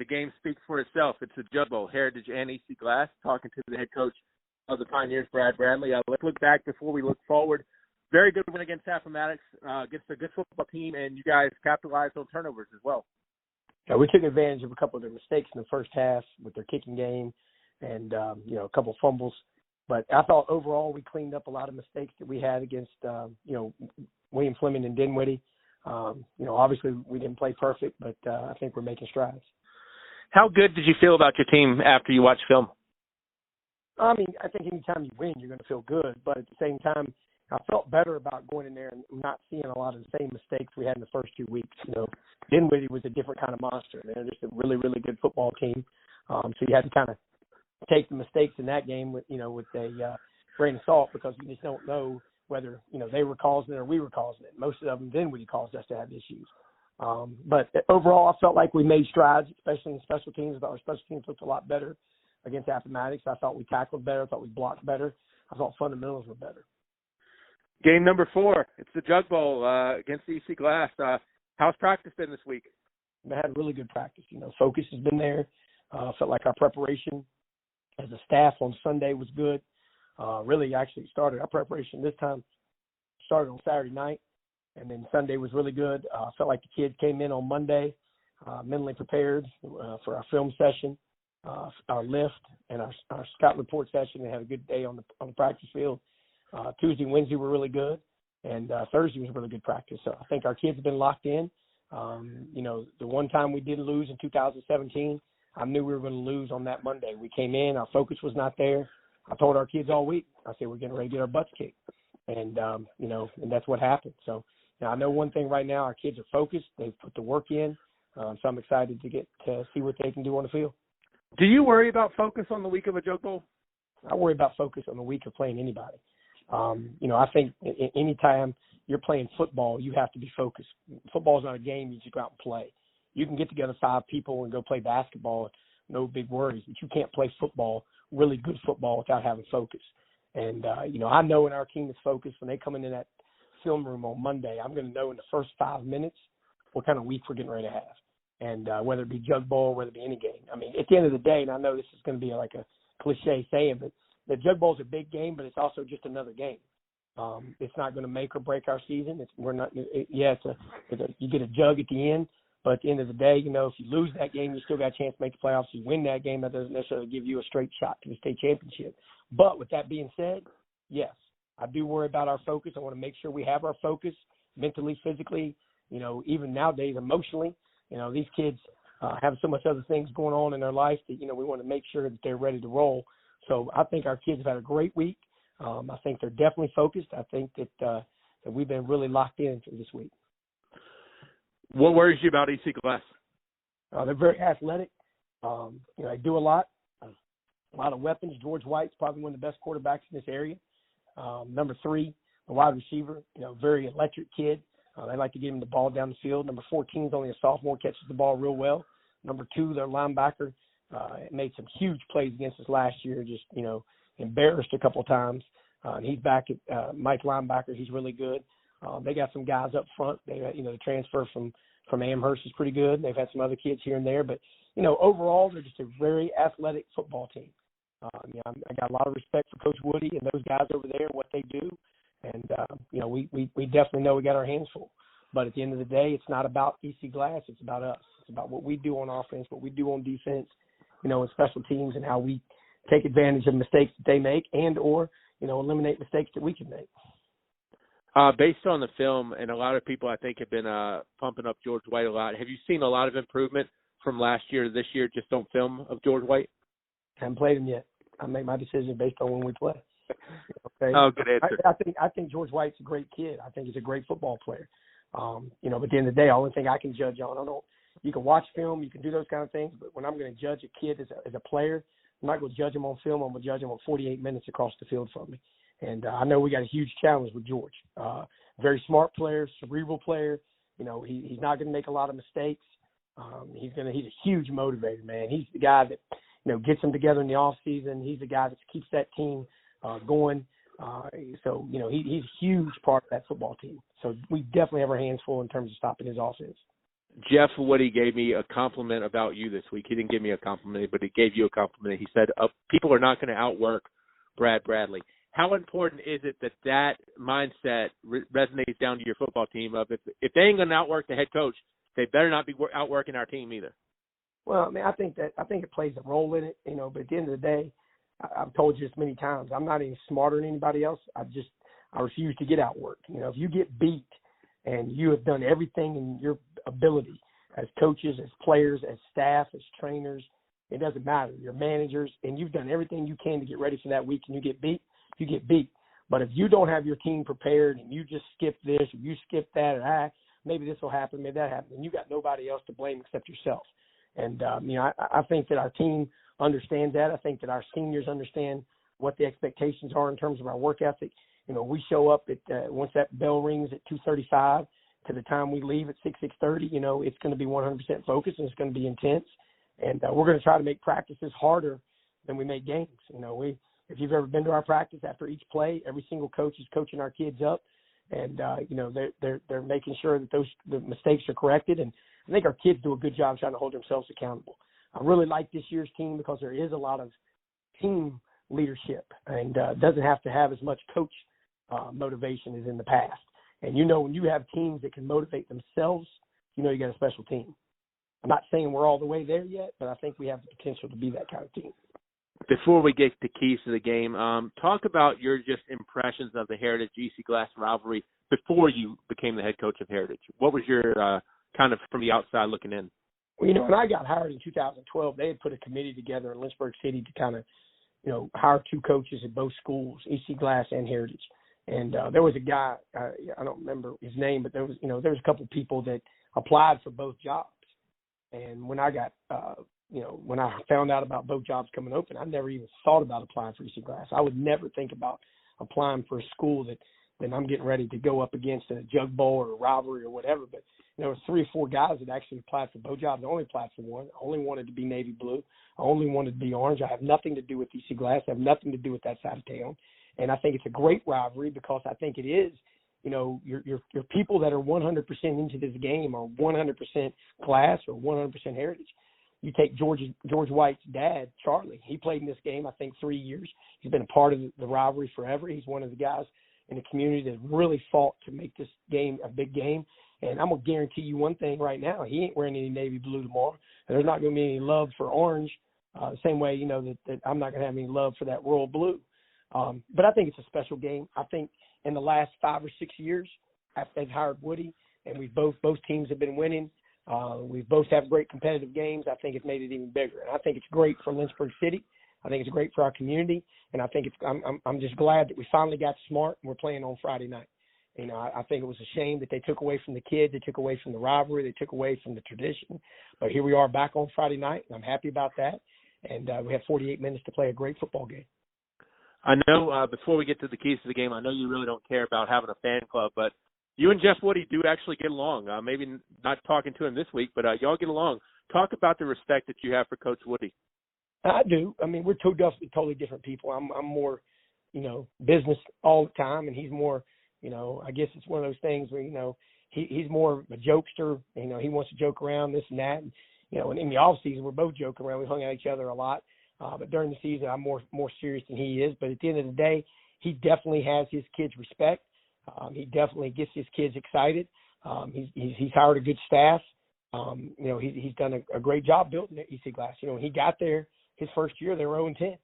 The game speaks for itself. It's the Jug Bowl, Heritage and EC Glass. Talking to the head coach of the Pioneers, Brad Bradley. Let's look back before we look forward. Very good win against Appomattox, against a good football team, and you guys capitalized on turnovers as well. Yeah, we took advantage of a couple of their mistakes in the first half with their kicking game and, a couple of fumbles. But I thought overall we cleaned up a lot of mistakes that we had against, William Fleming and Dinwiddie. Obviously we didn't play perfect, but I think we're making strides. How good did you feel about your team after you watched film? I mean, I think anytime you win, you're going to feel good. But at the same time, I felt better about going in there and not seeing a lot of the same mistakes we had in the first 2 weeks. Dinwiddie was a different kind of monster. They're just a really, really good football team. So you had to kind of take the mistakes in that game with a grain of salt, because you just don't know whether, they were causing it or we were causing it. Most of them Dinwiddie caused us to have issues. But overall, I felt like we made strides, especially in special teams. I thought our special teams looked a lot better against Appomattox. I thought we tackled better. I thought we blocked better. I thought fundamentals were better. Game number 4, it's the Jug Bowl against EC Glass. How's practice been this week? We had really good practice. Focus has been there. Felt like our preparation as a staff on Sunday was good. Really actually started our preparation this time, started on Saturday night, and then Sunday was really good. Felt like the kids came in on Monday mentally prepared for our film session, our lift, and our scout report session. They had a good day on the practice field. Tuesday and Wednesday were really good, and Thursday was a really good practice. So I think our kids have been locked in. The one time we did lose in 2017, I knew we were going to lose on that Monday. We came in, our focus was not there. I told our kids all week, I said, we're getting ready to get our butts kicked. And, and that's what happened. So I know one thing right now, our kids are focused. They've put the work in. So I'm excited to get to see what they can do on the field. Do you worry about focus on the week of a Jug Bowl? I worry about focus on the week of playing anybody. I think anytime you're playing football, you have to be focused. Football is not a game you just go out and play. You can get together 5 people and go play basketball, no big worries, but you can't play football, really good football, without having focus. And, I know when our team is focused, when they come into that film room on Monday, I'm going to know in the first 5 minutes what kind of week we're getting ready to have. And whether it be Jug Bowl, whether it be any game. I mean, at the end of the day, and I know this is going to be like a cliche saying, but the Jug Bowl is a big game, but it's also just another game. It's not going to make or break our season. You get a jug at the end, but at the end of the day, if you lose that game, you still got a chance to make the playoffs. You win that game, that doesn't necessarily give you a straight shot to the state championship. But with that being said, yes, I do worry about our focus. I want to make sure we have our focus mentally, physically, even nowadays emotionally. These kids have so much other things going on in their life that, we want to make sure that they're ready to roll. So I think our kids have had a great week. I think they're definitely focused. I think that we've been really locked in for this week. What worries you about EC Glass? They're very athletic. They do a lot of weapons. George White's probably one of the best quarterbacks in this area. Number 3, the wide receiver, very electric kid. They like to get him the ball down the field. Number 14 is only a sophomore, catches the ball real well. Number 2, their linebacker, made some huge plays against us last year, just, embarrassed a couple of times. And he's back at Mike linebacker. He's really good. They got some guys up front. They, the transfer from Amherst is pretty good. They've had some other kids here and there, but, overall, they're just a very athletic football team. I got a lot of respect for Coach Woody and those guys over there, what they do. And, we definitely know we got our hands full. But at the end of the day, it's not about EC Glass. It's about us. It's about what we do on offense, what we do on defense, in special teams, and how we take advantage of mistakes that they make and or, eliminate mistakes that we can make. Based on the film, and a lot of people I think have been pumping up George White a lot, have you seen a lot of improvement from last year to this year just on film of George White? Haven't played him yet. I make my decision based on when we play. Okay. Oh, good answer. I think George White's a great kid. I think he's a great football player. But at the end of the day, the only thing I can judge on, you can watch film, you can do those kind of things, but when I'm going to judge a kid as a player, I'm not going to judge him on film. I'm going to judge him on 48 minutes across the field from me. And I know we got a huge challenge with George. Very smart player, cerebral player. He's not going to make a lot of mistakes. He's a huge motivator, man. He's the guy that, gets them together in the off season. He's the guy that keeps that team going. He's a huge part of that football team. So we definitely have our hands full in terms of stopping his offense. Jeff Woody gave me a compliment about you this week. He didn't give me a compliment, but he gave you a compliment. He said, people are not going to outwork Brad Bradley. How important is it that mindset resonates down to your football team of if they ain't going to outwork the head coach, they better not be outworking our team either? Well, I mean, I think it plays a role in it, but at the end of the day, I've told you this many times, I'm not any smarter than anybody else. I refuse to get outworked. If you get beat and you have done everything in your ability as coaches, as players, as staff, as trainers, it doesn't matter. You're managers, and you've done everything you can to get ready for that week, and you get beat, you get beat. But if you don't have your team prepared and you just skip this or you skip that or maybe this will happen, maybe that happens, and you got nobody else to blame except yourself. And, I think that our team understands that. I think that our seniors understand what the expectations are in terms of our work ethic. We show up at once that bell rings at 2:35 to the time we leave at 6:30. It's going to be 100% focused and it's going to be intense. And we're going to try to make practices harder than we make games. If you've ever been to our practice after each play, every single coach is coaching our kids up, and they're making sure that the mistakes are corrected. And I think our kids do a good job trying to hold themselves accountable. I really like this year's team because there is a lot of team leadership and doesn't have to have as much coach motivation as in the past. And when you have teams that can motivate themselves, you got a special team. I'm not saying we're all the way there yet, but I think we have the potential to be that kind of team. Before we get to keys to the game, talk about your just impressions of the Heritage EC Glass rivalry before you became the head coach of Heritage. What was your kind of from the outside looking in? Well, when I got hired in 2012, they had put a committee together in Lynchburg City to kind of, hire two coaches at both schools, EC Glass and Heritage. And there was a guy, I don't remember his name, but there was a couple of people that applied for both jobs. And when I got, when I found out about both jobs coming open, I never even thought about applying for EC Glass. I would never think about applying for a school that I'm getting ready to go up against in a Jug Bowl or a rivalry or whatever. But there were 3 or 4 guys that actually applied for both jobs. I only applied for one. I only wanted to be navy blue. I only wanted to be orange. I have nothing to do with EC Glass. I have nothing to do with that side of town. And I think it's a great rivalry because I think it is, your people that are 100% into this game are 100% Glass or 100% Heritage. You take George White's dad, Charlie. He played in this game, I think, 3 years. He's been a part of the rivalry forever. He's one of the guys in the community that really fought to make this game a big game. And I'm going to guarantee you one thing right now. He ain't wearing any navy blue tomorrow. And there's not going to be any love for orange, the same way, that I'm not going to have any love for that royal blue. But I think it's a special game. I think in the last 5 or 6 years, I've hired Woody, and both teams have been winning. We both have great competitive games. I think it's made it even bigger. And I think it's great for Lynchburg City. I think it's great for our community. And I think I'm just glad that we finally got smart and we're playing on Friday night. I think it was a shame that they took away from the kids. They took away from the rivalry. They took away from the tradition. But here we are back on Friday night, and I'm happy about that. And we have 48 minutes to play a great football game. I know before we get to the keys to the game, I know you really don't care about having a fan club, but you and Jeff Woody do actually get along. Maybe not talking to him this week, but y'all get along. Talk about the respect that you have for Coach Woody. I do. I mean, we're two totally different people. I'm more, business all the time, and he's more, I guess it's one of those things where, he's more a jokester. He wants to joke around this and that. And, in the off season, we're both joking around. We hung at each other a lot. But during the season, I'm more serious than he is. But at the end of the day, he definitely has his kids' respect. He definitely gets his kids excited. He's hired a good staff. He's done a great job building EC Glass. When he got there, his first year, they were 0-10.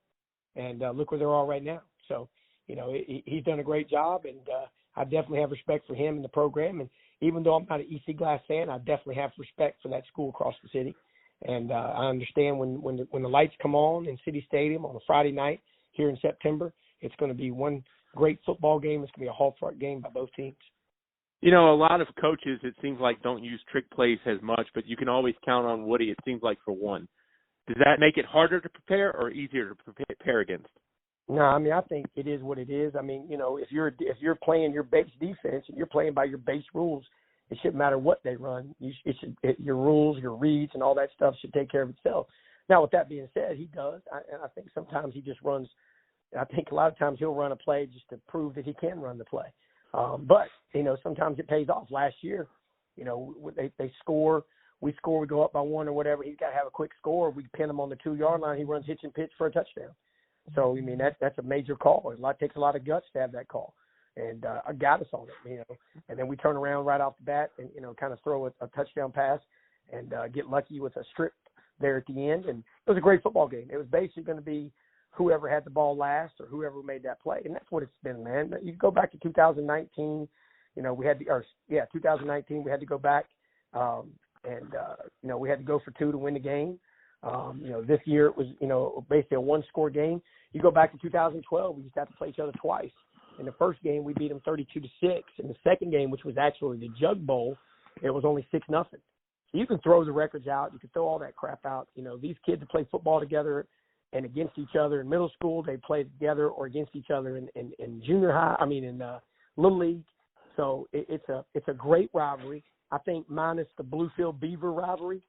And look where they're all right now. So, he's done a great job. And I definitely have respect for him and the program. And even though I'm not an EC Glass fan, I definitely have respect for that school across the city. And I understand when the lights come on in City Stadium on a Friday night here in September, it's going to be one great football game. It's going to be a hard-fought game by both teams. A lot of coaches, it seems like, don't use trick plays as much, but you can always count on Woody, it seems like, for one. Does that make it harder to prepare or easier to prepare against? No, I mean, I think it is what it is. I mean, if you're playing your base defense and you're playing by your base rules, it shouldn't matter what they run. Your rules, your reads, and all that stuff should take care of itself. Now, with that being said, he does. And I think sometimes he just runs. I think a lot of times he'll run a play just to prove that he can run the play. But, sometimes it pays off. Last year, You know, they score. We score, we go up by one or whatever. He's got to have a quick score. We pin him on the 2-yard line. He runs hitch and pitch for a touchdown. So, I mean, that's a major call. It takes a lot of guts to have that call. And I got us on it, you know. And then we turn around right off the bat and, you know, kind of throw a touchdown pass and get lucky with a strip there at the end. And it was a great football game. It was basically going to be whoever had the ball last or whoever made that play. And that's what it's been, man. You go back to 2019, you know, 2019, we had to go back. You know, we had to go for 2 to win the game. You know, this year it was, you know, basically a 1-score game. You go back to 2012, we used to have to play each other twice. In the first game, we beat them 32-6. In the second game, which was actually the Jug Bowl, it was only 6-0. So you can throw the records out. You can throw all that crap out. You know, these kids have played football together and against each other in middle school. They played together or against each other in junior high. In Little League. So it's a great rivalry. I think minus the Bluefield Beaver rivalry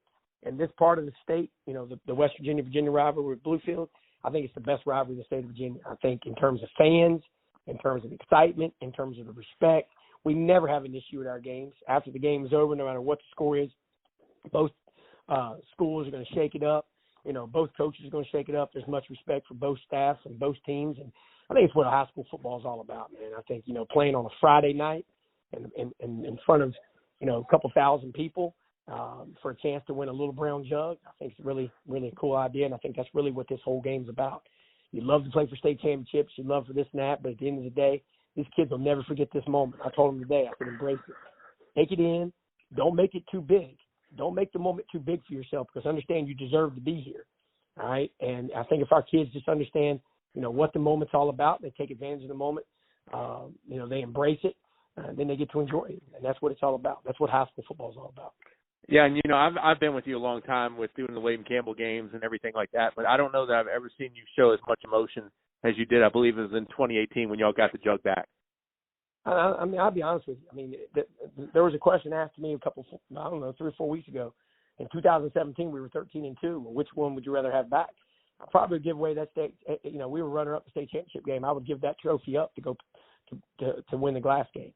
and this part of the state, you know, the West Virginia rivalry with Bluefield, I think it's the best rivalry in the state of Virginia. I think in terms of fans, in terms of excitement, in terms of the respect, we never have an issue with our games. After the game is over, no matter what the score is, both schools are going to shake it up. You know, both coaches are going to shake it up. There's much respect for both staffs and both teams. And I think it's what high school football is all about, man. I think, you know, playing on a Friday night and in front of, you know, a couple thousand people for a chance to win a little brown jug, I think it's really, really a cool idea. And I think that's really what this whole game's about. You love to play for state championships. You love for this and that. But at the end of the day, these kids will never forget this moment. I told them today I could embrace it. Take it in. Don't make it too big. Don't make the moment too big for yourself because understand you deserve to be here. All right? And I think if our kids just understand, you know, what the moment's all about, they take advantage of the moment, you know, they embrace it, then they get to enjoy it. And that's what it's all about. That's what high school football is all about. Yeah, and, you know, I've been with you a long time with doing the Layden Campbell games and everything like that, but I don't know that I've ever seen you show as much emotion as you did. I believe it was in 2018 when y'all got the jug back. I mean, I'll be honest with you. I mean, there was a question asked to me 3 or 4 weeks ago. In 2017, we were 13-2. Which one would you rather have back? I'd probably give away that state. You know, we were runner-up the state championship game. I would give that trophy up to go to win the glass game.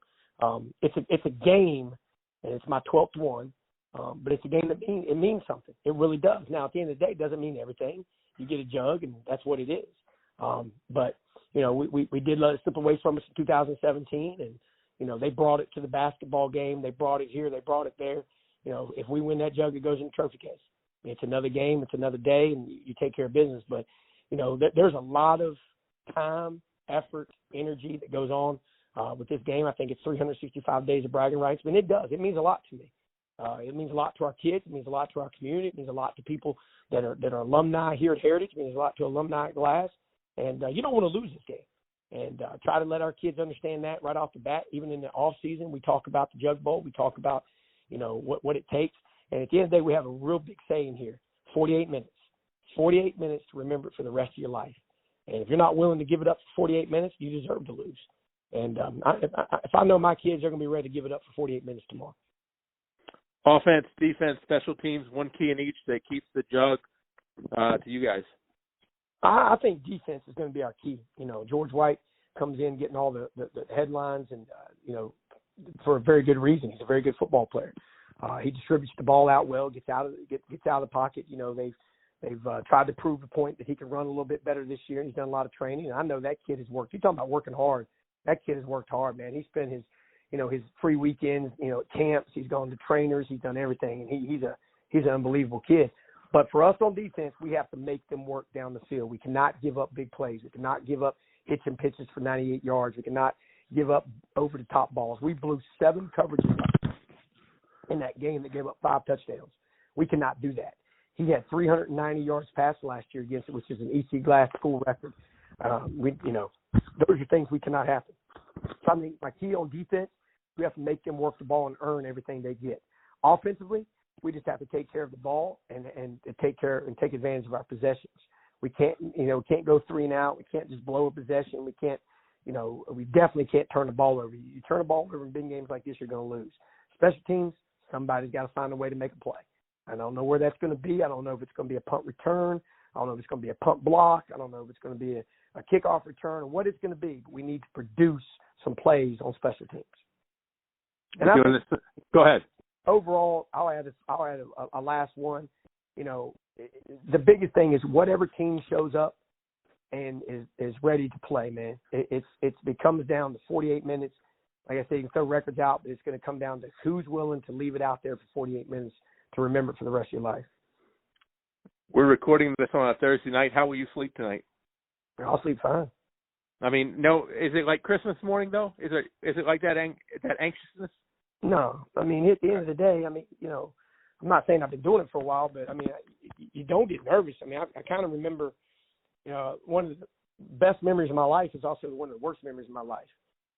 It's a game, and it's my 12th one. But it's a game that means something. It really does. Now, at the end of the day, it doesn't mean everything. You get a jug, and that's what it is. But, you know, we did let it slip away from us in 2017, and, you know, they brought it to the basketball game. They brought it here. They brought it there. You know, if we win that jug, it goes in the trophy case. It's another game. It's another day, and you take care of business. But, you know, there's a lot of time, effort, energy that goes on with this game. I think it's 365 days of bragging rights. I mean, it does. It means a lot to me. It means a lot to our kids. It means a lot to our community. It means a lot to people that are alumni here at Heritage. It means a lot to alumni at Glass. And you don't want to lose this game. And try to let our kids understand that right off the bat. Even in the off season, we talk about the Jug Bowl. We talk about, you know, what it takes. And at the end of the day, we have a real big saying here: 48 minutes. 48 minutes to remember it for the rest of your life. And if you're not willing to give it up for 48 minutes, you deserve to lose. And if I know my kids are going to be ready to give it up for 48 minutes tomorrow. Offense, defense, special teams, one key in each that keeps the jug to you guys. I think defense is going to be our key. You know, George White comes in getting all the headlines and, you know, for a very good reason. He's a very good football player. He distributes the ball out well, gets out of the pocket. You know, they've tried to prove the point that he can run a little bit better this year. He's done a lot of training, and I know that kid has worked. You're talking about working hard. That kid has worked hard, man. He spent his free weekends, you know, at camps. He's gone to trainers. He's done everything, and he's an unbelievable kid. But for us on defense, we have to make them work down the field. We cannot give up big plays. We cannot give up hits and pitches for 98 yards. We cannot give up over-the-top balls. We blew 7 coverages in that game that gave up 5 touchdowns. We cannot do that. He had 390 yards passed last year against it, which is an EC Glass school record. Those are things we cannot happen. So I mean, my key on defense, we have to make them work the ball and earn everything they get. Offensively, we just have to take care of the ball and take advantage of our possessions. We can't go 3 and out. We can't just blow a possession. We can't, we definitely can't turn the ball over. You turn the ball over in big games like this, you're going to lose. Special teams, somebody's got to find a way to make a play. I don't know where that's going to be. I don't know if it's going to be a punt return. I don't know if it's going to be a punt block. I don't know if it's going to be a kickoff return or what it's going to be. But we need to produce some plays on special teams. Go ahead. overall, I'll add a last one. You know, the biggest thing is whatever team shows up and is ready to play, man. It comes down to 48 minutes. Like I said, you can throw records out, but it's going to come down to who's willing to leave it out there for 48 minutes to remember it for the rest of your life. We're recording this on a Thursday night. How will you sleep tonight? I'll sleep fine. I mean, no. Is it like Christmas morning though? Is it like that anxiousness? No. I mean, at the end of the day, I mean, you know, I'm not saying I've been doing it for a while, but I mean, you don't get nervous. I mean, I kind of remember, you know, one of the best memories of my life is also one of the worst memories of my life.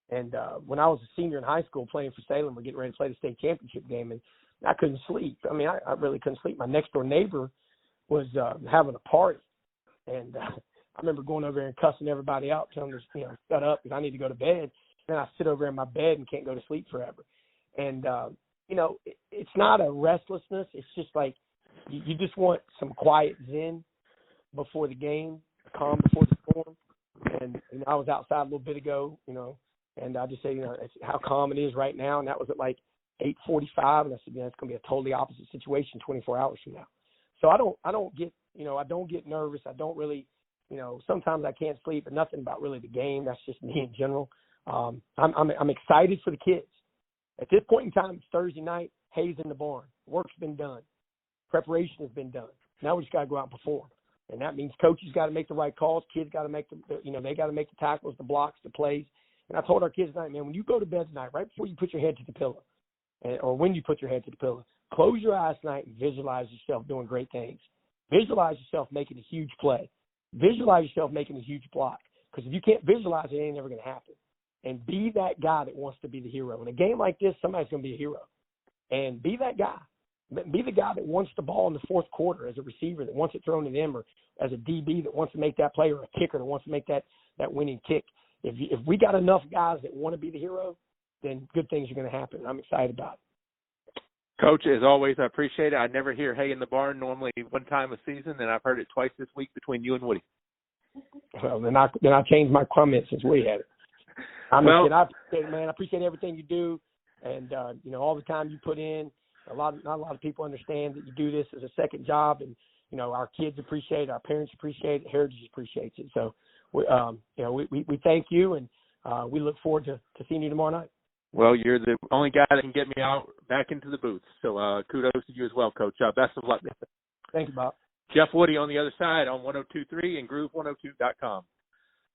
And when I was a senior in high school playing for Salem, we're getting ready to play the state championship game, and I couldn't sleep. I mean, I really couldn't sleep. My next door neighbor was having a party, and I remember going over there and cussing everybody out, telling them, you know, shut up because I need to go to bed. Then I sit over in my bed and can't go to sleep forever. And, you know, it's not a restlessness. It's just like you just want some quiet zen before the game, calm before the storm. And I was outside a little bit ago, you know, and I just say, you know, it's how calm it is right now. And that was at like 8:45, and I said, you know, it's going to be a totally opposite situation 24 hours from now. So I don't get nervous. I don't really, you know, sometimes I can't sleep, but nothing about really the game. That's just me in general. I'm excited for the kids. At this point in time, it's Thursday night. Hay's in the barn. Work's been done. Preparation has been done. Now we just got to go out and perform. And that means coaches got to make the right calls. Kids got to make they got to make the tackles, the blocks, the plays. And I told our kids tonight, man, when you go to bed tonight, right before you put your head to the pillow, or when you put your head to the pillow, close your eyes tonight and visualize yourself doing great things. Visualize yourself making a huge play. Visualize yourself making a huge block. Because if you can't visualize it, it ain't never going to happen. And be that guy that wants to be the hero. In a game like this, somebody's going to be a hero. And be that guy. Be the guy that wants the ball in the fourth quarter as a receiver, that wants it thrown to them, or as a DB that wants to make that play, or a kicker that wants to make that winning kick. If we got enough guys that want to be the hero, then good things are going to happen. I'm excited about it. Coach, as always, I appreciate it. I never hear hay in the barn normally one time a season, and I've heard it twice this week between you and Woody. Well, then I changed my comments since Woody had it. I appreciate it, man. I appreciate everything you do, and you know, all the time you put in. Not a lot of people understand that you do this as a second job, and you know, our kids appreciate it, our parents appreciate it, Heritage appreciates it. So we thank you, and we look forward to seeing you tomorrow night. Well, you're the only guy that can get me back into the booth. So kudos to you as well, Coach. Best of luck. Thank you, Bob. Jeff Woody on the other side on 102.3 and Groove102.com.